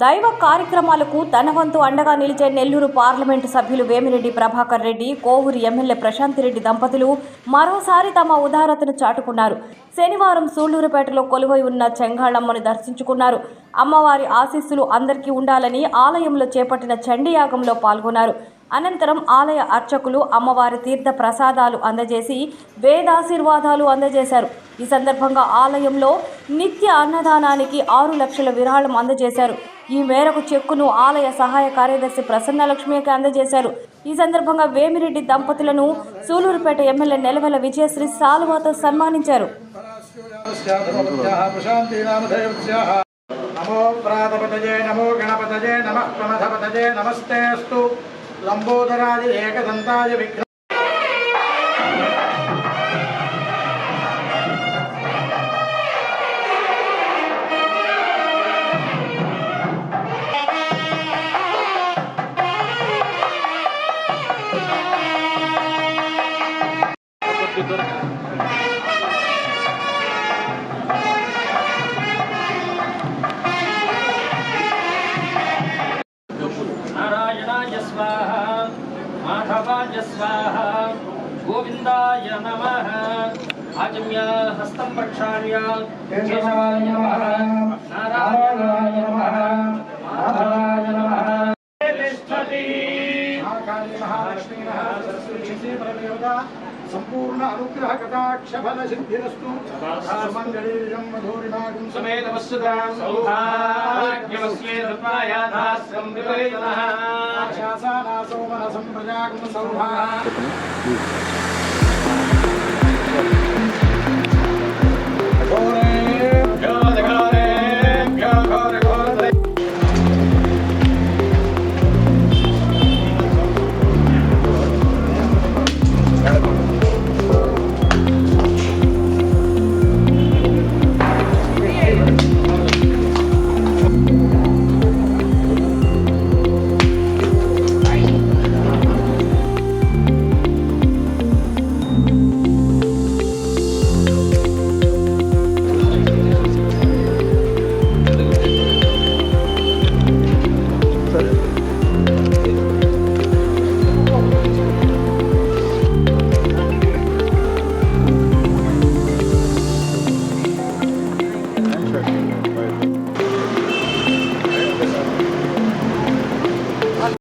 దైవ కార్యక్రమాలకు తన వంతు అండగా నిలిచే నెల్లూరు పార్లమెంటు సభ్యులు వేమిరెడ్డి ప్రభాకర్ రెడ్డి, కోవూరు ఎమ్మెల్యే ప్రశాంతిరెడ్డి దంపతులు మరోసారి తమ ఉదారతను చాటుకున్నారు. శనివారం సూళ్లూరుపేటలో కొలువై ఉన్న చెంగాళమ్మను దర్శించుకున్నారు. అమ్మవారి ఆశీస్సులు అందరికీ ఉండాలని ఆలయంలో చేపట్టిన చండీయాగంలో పాల్గొన్నారు. అనంతరం ఆలయ అర్చకులు అమ్మవారి తీర్థ ప్రసాదాలు అందజేసి వేదాశీర్వాదాలు అందజేశారు. ఈ సందర్భంగా ఆలయంలో నిత్య అన్నదానానికి 6 లక్షల విరాళం అందజేశారు. ఈ మేరకు చెక్కును ఆలయ సహాయ కార్యదర్శి ప్రసన్నలక్ష్మికి అందజేశారు. ఈ సందర్భంగా వేమిరెడ్డి దంపతులను సూళ్లూరుపేట ఎమ్మెల్యే నెలవెల విజయశ్రీ సాలువాతో సన్మానించారు. నమో ప్రాతపతయే నమో గణపతయే నమః ప్రమథపతయే నమస్తేస్తు లంబోదరాది ఏకదంతాయ విఘ్న नारायणाय स्वाहा माधवाय स्वाहा गोविंदाय नमः आजम्य हस्तं प्रक्षाल्य केशवाय नमः नारायणाय नमः माधवाय नमः महालक्ष्मी सरस्वती परमेवता संपूर्ण अनुग्रह कटाक्ष फल सिद्धिरस्तु मंगलेयं मधुरिमागं समेत वसुदां सौभाग्यवस्ये तत्वायाधास्यं विपरीतः आशासाना सोमनसं प्रजागं सौभा